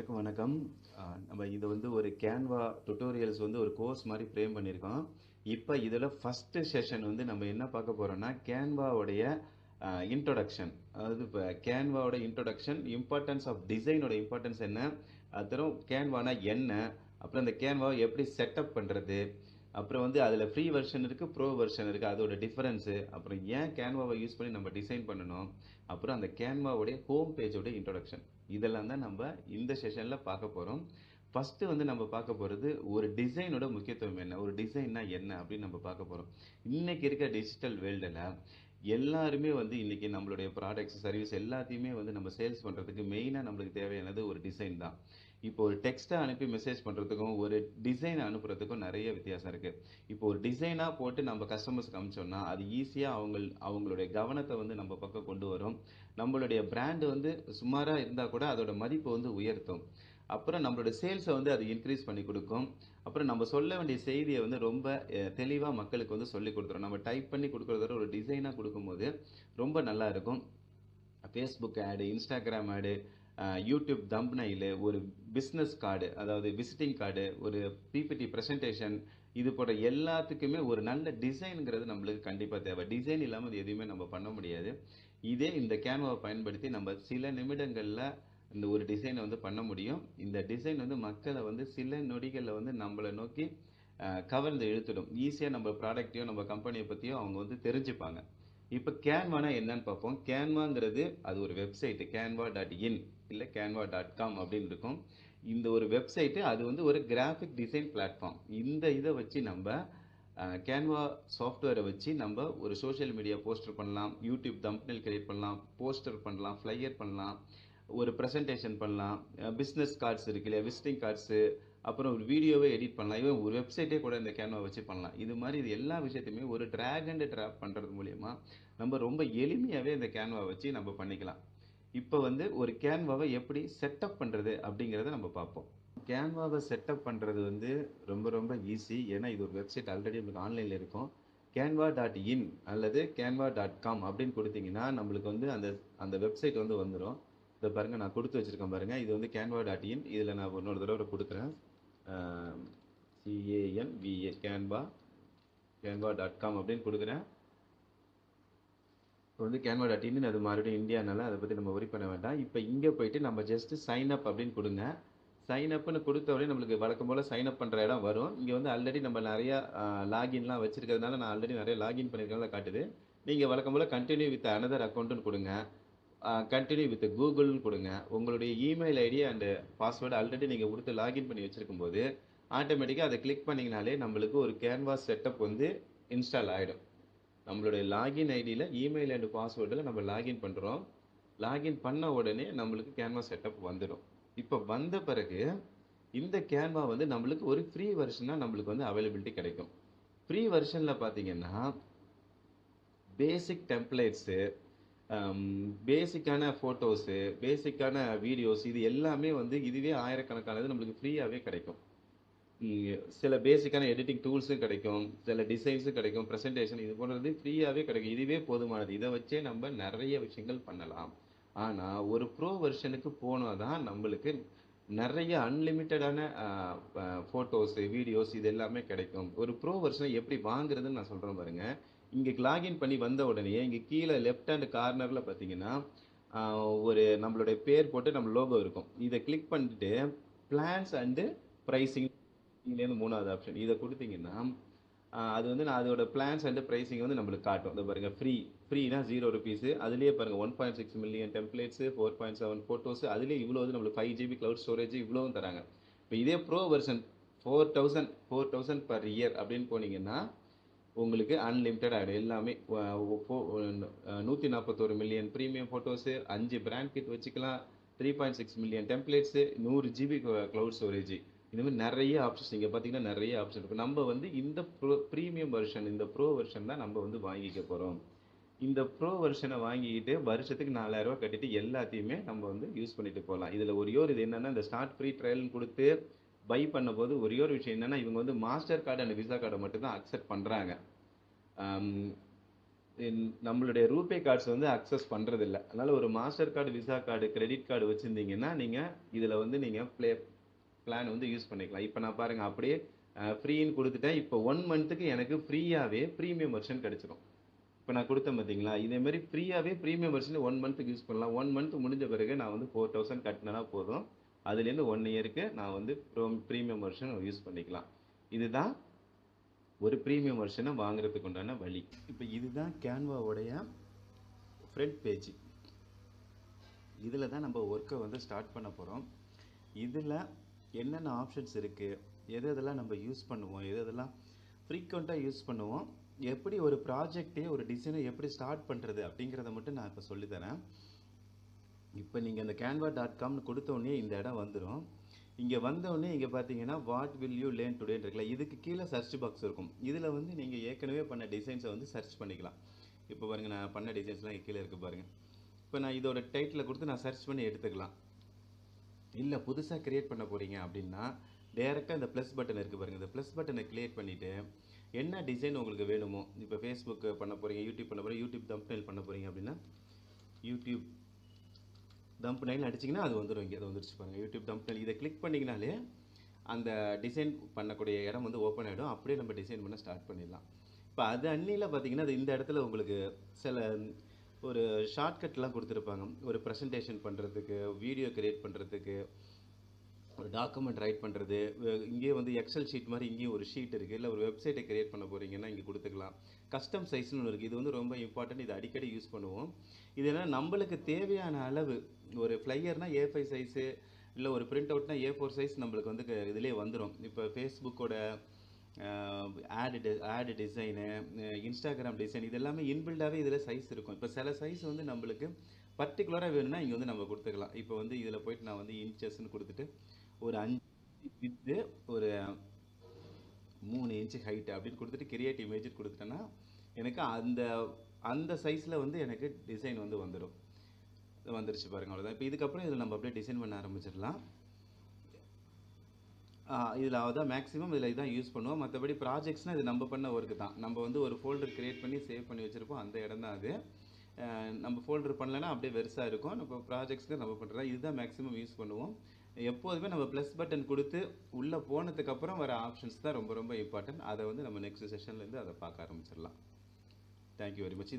அனைவருக்கும் வணக்கம். நம்ம இது வந்து ஒரு கேன்வா டுட்டோரியல்ஸ் வந்து ஒரு கோர்ஸ் மாதிரி ஃப்ரேம் பண்ணியிருக்கோம். இப்போ இதில் ஃபஸ்ட்டு செஷன் வந்து நம்ம என்ன பார்க்க போகிறோம்னா கேன்வாவுடைய இன்ட்ரொடக்ஷன். அதாவது இப்போ கேன்வாவோட இன்ட்ரொடக்ஷன், இம்பார்ட்டன்ஸ் ஆஃப் டிசைனோட இம்பார்ட்டன்ஸ் என்ன, அப்புறம் கேன்வானா என்ன, அப்புறம் இந்த கேன்வாவை எப்படி செட்டப் பண்ணுறது, அப்புறம் வந்து அதில் ஃப்ரீ வெர்ஷன் இருக்குது, ப்ரோ வெர்ஷன் இருக்குது, அதோட டிஃபரன்ஸு, அப்புறம் ஏன் கேன்வாவை யூஸ் பண்ணி நம்ம டிசைன் பண்ணணும், அப்புறம் அந்த கேன்வாவுடைய ஹோம் பேஜோட இன்ட்ரொடக்ஷன், இதெல்லாம் தான் நம்ம இந்த செஷனில் பார்க்க போகிறோம். ஃபஸ்ட்டு வந்து நம்ம பார்க்க போகிறது ஒரு டிசைனோட முக்கியத்துவம் என்ன, ஒரு டிசைன்னா என்ன அப்படின்னு நம்ம பார்க்க போகிறோம். இன்றைக்கி இருக்க டிஜிட்டல் வேர்ல்டில் எல்லாருமே வந்து இன்றைக்கி நம்மளுடைய ப்ராடக்ட்ஸ் சர்வீஸ் எல்லாத்தையுமே வந்து நம்ம சேல்ஸ் பண்ணுறதுக்கு மெயினாக நம்மளுக்கு தேவையானது ஒரு டிசைன் தான். இப்போ ஒரு டெக்ஸ்ட்டை அனுப்பி மெசேஜ் பண்ணுறதுக்கும் ஒரு டிசைனை அனுப்புறதுக்கும் நிறைய வித்தியாசம் இருக்குது. இப்போ ஒரு டிசைனாக போட்டு நம்ம கஸ்டமர்ஸ்க்கு அனுப்பிச்சோம்னா அது ஈஸியாக அவங்களுடைய கவனத்தை வந்து நம்ம பக்கம் கொண்டு வரும். நம்மளுடைய பிராண்டு வந்து சுமாராக இருந்தால் கூட அதோட மதிப்பை வந்து உயர்த்தும். அப்புறம் நம்மளோட சேல்ஸை வந்து அது இன்க்ரீஸ் பண்ணி கொடுக்கும். அப்புறம் நம்ம சொல்ல வேண்டிய செய்தியை வந்து ரொம்ப தெளிவாக மக்களுக்கு வந்து சொல்லி கொடுத்துரும். நம்ம டைப் பண்ணி கொடுக்குறத ஒரு டிசைனாக கொடுக்கும்போது ரொம்ப நல்லா இருக்கும். ஃபேஸ்புக் ஆடு, இன்ஸ்டாகிராம் ஆடு, யூடியூப் தம்ப்நெயிலு, ஒரு பிஸ்னஸ் கார்டு, அதாவது விசிட்டிங் கார்டு, ஒரு பிபிடி ப்ரெசன்டேஷன், இது போன்ற எல்லாத்துக்குமே ஒரு நல்ல டிசைனுங்கிறது நம்மளுக்கு கண்டிப்பாக தேவை. டிசைன் இல்லாமல் அது எதுவுமே நம்ம பண்ண முடியாது. இதே இந்த கேன்வாவை பயன்படுத்தி நம்ம சில நிமிடங்களில் இந்த ஒரு டிசைனை வந்து பண்ண முடியும். இந்த டிசைன் வந்து மக்களை வந்து சில நொடிகளில் வந்து நம்மளை நோக்கி கவர்ந்து இழுத்துடும். ஈஸியாக நம்ம ப்ராடக்ட்டையோ நம்ம கம்பெனியை பற்றியோ அவங்க வந்து தெரிஞ்சுப்பாங்க. இப்போ கேன்வானா என்னன்னு பார்ப்போம். கேன்வாங்கிறது அது ஒரு வெப்சைட்டு, canva.in இல்லை canva.com அப்படின்னு இருக்கும். இந்த ஒரு வெப்சைட்டு அது வந்து ஒரு கிராஃபிக் டிசைன் பிளாட்ஃபார்ம். இந்த இதை வச்சு நம்ம கேன்வா சாஃப்ட்வேரை வச்சு நம்ம ஒரு சோஷியல் மீடியா போஸ்டர் பண்ணலாம், யூடியூப் தம்ப்நெயில் கிரியேட் பண்ணலாம், போஸ்டர் பண்ணலாம், ஃப்ளையர் பண்ணலாம், ஒரு ப்ரெசன்டேஷன் பண்ணலாம், பிஸ்னஸ் கார்ட்ஸ் இருக்கு இல்லையா, விசிட்டிங் கார்ட்ஸு, அப்புறம் ஒரு வீடியோவே எடிட் பண்ணலாம், இவன் ஒரு வெப்சைட்டே கூட இந்த கேன்வா வச்சு பண்ணலாம். இது மாதிரி இது எல்லா விஷயத்தையுமே ஒரு ட்ராக் அண்ட் ட்ராப் பண்ணுறது மூலயமா நம்ம ரொம்ப எளிமையாகவே இந்த கேன்வா வச்சு நம்ம பண்ணிக்கலாம். இப்போ வந்து ஒரு கேன்வாவை எப்படி செட்டப் பண்ணுறது அப்படிங்கிறத நம்ம பார்ப்போம். கேன்வாவை செட்டப் பண்ணுறது வந்து ரொம்ப ரொம்ப ஈஸி. ஏன்னா இது ஒரு வெப்சைட் ஆல்ரெடி நம்மளுக்கு ஆன்லைனில் இருக்கும். canva.in அல்லது canva.com அப்படின்னு கொடுத்தீங்கன்னா நம்மளுக்கு வந்து அந்த அந்த வெப்சைட் வந்து வந்துடும். இதை பாருங்கள், நான் கொடுத்து வச்சுருக்கேன் பாருங்கள். இது வந்து canva.in. இதில் நான் இன்னொரு தடவை கொடுக்குறேன். CANVA canva.com அப்படின்னு கொடுக்குறேன். இப்போ வந்து canva.in அது மறுபடியும் இந்தியானால அதை பற்றி நம்ம ஒரி பண்ண வேண்டாம். இப்போ இங்கே போயிட்டு நம்ம ஜஸ்ட்டு சைன் அப் அப்படின்னு கொடுங்க. சைன் அப்னு கொடுத்த உடனே நம்மளுக்கு வழக்கம் போல் சைன் அப் பண்ணுற இடம் வரும். இங்கே வந்து ஆல்ரெடி நம்ம நிறையா லாகின்லாம் வச்சுருக்கிறதுனால நான் ஆல்ரெடி நிறைய லாகின் பண்ணியிருக்கனால காட்டுது. நீங்கள் வழக்கம் போல் கண்டினியூ வித் அனதர் அக்கௌண்ட்டுன்னு கொடுங்க. கண்டினியூ வித் கூகுள்னு கொடுங்க. உங்களுடைய email ID and password already நீங்கள் கொடுத்து லாகின் பண்ணி வச்சுருக்கும்போது ஆட்டோமேட்டிக்காக அதை கிளிக் பண்ணிங்கனாலே நம்மளுக்கு ஒரு கேன்வாஸ் செட்டப் வந்து இன்ஸ்டால் ஆகிடும். நம்மளுடைய லாகின் ஐடியில் இமெயில் அண்ட் பாஸ்வேர்டில் நம்ம லாகின் பண்ணுறோம். லாகின் பண்ண உடனே நம்மளுக்கு கேன்வா செட்டப் வந்துடும். இப்போ வந்த பிறகு இந்த கேன்வா வந்து நம்மளுக்கு ஒரு ஃப்ரீ வெர்ஷனாக நம்மளுக்கு வந்து அவைலபிலிட்டி கிடைக்கும். ஃப்ரீ வெர்ஷனில் பார்த்தீங்கன்னா பேசிக் டெம்ப்ளேட்ஸு, பேசிக்கான ஃபோட்டோஸு, பேசிக்கான வீடியோஸ், இது எல்லாமே வந்து இதுவே ஆயிரக்கணக்கானது நம்மளுக்கு ஃப்ரீயாகவே கிடைக்கும். சில பேசிக்கான எடிட்டிங் டூல்ஸும் கிடைக்கும், சில டிசைன்ஸும் கிடைக்கும், ப்ரெசன்டேஷன் இது போன்றது ஃப்ரீயாகவே கிடைக்கும். இதுவே போதுமானது. இதை வச்சே நம்ம நிறைய விஷயங்கள் பண்ணலாம். ஆனால் ஒரு ப்ரோ வெர்ஷனுக்கு போனால் தான் நம்மளுக்கு நிறைய அன்லிமிட்டடான ஃபோட்டோஸு, வீடியோஸ் இது எல்லாமே கிடைக்கும். ஒரு ப்ரோ வெர்ஷனை எப்படி வாங்குறதுன்னு நான் சொல்கிறேன் பாருங்கள். இங்கே லாகின் பண்ணி வந்த உடனே இங்கே கீழே லெஃப்ட் ஹேண்ட் கார்னரில் பார்த்தீங்கன்னா ஒரு நம்மளுடைய பேர் போட்டு நம்ம லோகோ இருக்கும். இதை கிளிக் பண்ணிட்டு பிளான்ஸ் அண்டு ப்ரைஸிங் இங்கேருந்து 3வது ஆப்ஷன் இதை கொடுத்தீங்கன்னா அது வந்து நான் அதோட பிளான்ஸ் அண்ட் ப்ரைஸிங் வந்து நம்மளுக்கு காட்டும். இதை பாருங்கள், ஃப்ரீனா ₹0. அதுலேயே பாருங்கள் 1.6 மில்லியன் டெம்ப்ளேட்ஸு, 4.7 ஃபோட்டோஸு, அதுலேயே இவ்வளோ வந்து நம்மளுக்கு 5 GB க்ளவுட் ஸ்டோரேஜ் இவ்வளோவும் தராங்க. இப்போ இதே ப்ரோ வெர்ஷன் 4000 பர் இயர் அப்படின்னு போனீங்கன்னா உங்களுக்கு அன்லிமிட்டட் ஆகிடும். எல்லாமே 141 million premium photos, 5 brand kit வச்சுக்கலாம், 3.6 million templates, 100 GB cloud storage, இந்த மாதிரி நிறைய ஆப்ஷன்ஸ் இங்கே பார்த்தீங்கன்னா நிறைய ஆப்ஷன் இருக்குது. நம்ம வந்து இந்த ப்ரீமியம் வெர்ஷன், இந்த ப்ரோ வெர்ஷன் தான் நம்ம வந்து வாங்கிக்க போகிறோம். இந்த ப்ரோ வெர்ஷனை வாங்கிக்கிட்டு வருஷத்துக்கு 4000 ரூபா கட்டிட்டு எல்லாத்தையுமே நம்ம வந்து யூஸ் பண்ணிட்டு போகலாம். இதில் இது என்னென்னா, இந்த ஸ்டார்ட் ஃப்ரீ ட்ரையல்னு கொடுத்து பை பண்ணும்போது ஒரே ஒரு விஷயம் என்னென்னா, இவங்க வந்து மாஸ்டர் கார்டு அண்ட் விசா கார்டை மட்டும்தான் அக்செப்ட் பண்ணுறாங்க. நம்மளுடைய ரூபே கார்ட்ஸ் வந்து அக்சஸ் பண்றது இல்ல. அதனால ஒரு Mastercard, Visa card, credit card வச்சிருந்தீங்கன்னா, நீங்க இதுல வந்து நீங்க பிளான் வந்து யூஸ் பண்ணிக்கலாம். இப்ப நான் பாருங்க அப்படியே ஃப்ரீன்னு குடுத்துட்டேன். இப்ப 1 மந்த்துக்கு எனக்கு ஃப்ரீயாவே பிரீமியம் வெர்ஷன் கிடைச்சிரும். இப்ப நான் குடுத்தேன் பார்த்தீங்களா? இதே மாரி ஃப்ரீயாவே பிரீமியம் வெர்ஷன் 1 மந்த்துக்கு யூஸ் பண்ணலாம். 1 மந்த் முடிஞ்ச பிறகு நான் வந்து 4000 கட்டுனேன்னா போதும். அதுலேருந்து 1 இயருக்கு நான் வந்து பிரீமியம் வெர்ஷன் யூஸ் பண்ணிக்கலாம். இதுதான் ஒரு பிரீமியம் வெர்ஷன வாங்குறதுக்கு உண்டான வழி. இப்ப இதுதான் கேன்வாவுடைய ஃப்ரண்ட் பேஜ். இதுல தான் நம்ம ஒர்க்கை வந்து ஸ்டார்ட் பண்ண போறோம். இதுல என்னென்ன ஆப்ஷன்ஸ் இருக்கு, எது எதெல்லாம் நம்ம யூஸ் பண்ணுவோம், எது எதெல்லாம் ஃப்ரீக்வெண்ட்டாக யூஸ் பண்ணுவோம், எப்படி ஒரு ப்ராஜெக்டே ஒரு டிசைனை எப்படி ஸ்டார்ட் பண்ணுறது அப்படிங்கிறத மட்டும் நான் இப்போ சொல்லித்தரேன். இப்போ நீங்கள் இந்த canva.comனு கொடுத்தோடனே இந்த இடம் வந்துடும். இங்கே வந்தோடனே இங்கே பார்த்தீங்கன்னா வாட் வில் யூ லேர்ன் டுடேன்னு இருக்குல்ல, இதுக்கு கீழே சர்ச் பாக்ஸ் இருக்கும். இதில் வந்து நீங்கள் ஏற்கனவே பண்ண டிசைன்ஸை வந்து சர்ச் பண்ணிக்கலாம். இப்போ பாருங்கள், நான் பண்ண டிசைன்ஸ்லாம் இங்கே கீழே இருக்குது பாருங்கள். இப்போ நான் இதோட டைட்டிலை கொடுத்து நான் சர்ச் பண்ணி எடுத்துக்கலாம். இல்லை புதுசாக கிரியேட் பண்ண போகிறீங்க அப்படின்னா டேரெக்டாக இந்த ப்ளஸ் பட்டன் இருக்குது பாருங்கள். இந்த ப்ளஸ் பட்டனை கிளிக் பண்ணிவிட்டு என்ன டிசைன் உங்களுக்கு வேணுமோ, இப்போ ஃபேஸ்புக் பண்ண போகிறீங்க, யூடியூப் பண்ண போகிறீங்க, யூடியூப் தம்ப்நெயில் பண்ண போகிறீங்க அப்படின்னா யூடியூப் தம்ப்நெயில் அடிச்சிங்கன்னா அது வந்துடும். இங்கே அது வந்துருச்சு பாருங்கள், யூடியூப் தம்ப்நெயில். இதை கிளிக் பண்ணிங்கனாலே அந்த டிசைன் பண்ணக்கூடிய இடம் வந்து ஓப்பன் ஆகிடும். அப்படியே நம்ம டிசைன் பண்ண ஸ்டார்ட் பண்ணிடலாம். இப்போ அது அன்னியில் பார்த்தீங்கன்னா அது இந்த இடத்துல உங்களுக்கு சில ஒரு ஷார்ட்கட்லாம் கொடுத்துருப்பாங்க. ஒரு ப்ரெசன்டேஷன் பண்ணுறதுக்கு, வீடியோ கிரியேட் பண்ணுறதுக்கு, ஒரு டாக்குமெண்ட் ரைட் பண்ணுறது. இங்கேயே வந்து எக்ஸல் ஷீட் மாதிரி இங்கேயும் ஒரு ஷீட் இருக்குது. இல்லை ஒரு வெப்சைட்டை கிரியேட் பண்ண போகிறீங்கன்னா இங்கே கொடுத்துக்கலாம். கஸ்டம் சைஸ்னு ஒன்று இருக்குது. இது வந்து ரொம்ப இம்பார்ட்டன்ட். இது அடிக்கடி யூஸ் பண்ணுவோம். இது என்ன, நம்மளுக்கு தேவையான அளவு ஒரு ஃப்ளையர்னால் A5 சைஸு, இல்லை ஒரு பிரிண்ட் அவுட்னா A4 சைஸ் நம்மளுக்கு வந்து இதிலே வந்துடும். இப்போ ஃபேஸ்புக்கோட ஆடு டிசைனு, இன்ஸ்டாகிராம் டிசைன், இது எல்லாமே இன்பில்டாகவே இதில் சைஸ் இருக்கும். இப்போ சில சைஸ் வந்து நம்மளுக்கு பர்டிகுலராக வேணும்னா இங்கே வந்து நம்ம கொடுத்துக்கலாம். இப்போ வந்து இதில் போயிட்டு நான் வந்து இன்ச்சஸ்ன்னு கொடுத்துட்டு ஒரு 5 வித்து, ஒரு 3 இன்ச்சு ஹைட்டு அப்படின்னு கொடுத்துட்டு கிரியேட் இமேஜ் கொடுத்துட்டேன்னா எனக்கு அந்த அந்த சைஸில் வந்து எனக்கு டிசைன் வந்து வந்துருச்சு பாருங்கள். அவ்வளோதான். இப்போ இதுக்கப்புறம் இதில் நம்ம அப்படியே டிசைன் பண்ண ஆரம்பிச்சிடலாம். இதில் அதான் மேக்ஸிமம் இதில் இதான் யூஸ் பண்ணுவோம். மற்றபடி ப்ராஜெக்ட்ஸ்னால் இது நம்ம பண்ண ஒர்க்கு தான். நம்ம வந்து ஒரு ஃபோல்டர் க்ரியேட் பண்ணி சேவ் பண்ணி வச்சுருப்போம். அந்த இடம் தான் அது. நம்ம ஃபோல்டர் பண்ணலைன்னா அப்படியே வெறுசாக இருக்கும். நம்ம ப்ராஜெக்ட்ஸ்க்கு நம்ம பண்ணுறதா இதுதான் மேக்ஸிமம் யூஸ் பண்ணுவோம். எப்போதுமே நம்ம ப்ளஸ் பட்டன் கொடுத்து உள்ளே போனதுக்கப்புறம் வர ஆப்ஷன்ஸ் தான் ரொம்ப ரொம்ப இம்பார்ட்டன்ட். அதை வந்து நம்ம நெக்ஸ்ட் செஷன்லேருந்து அதை பார்க்க ஆரம்பிச்சிடலாம். Thank you very much.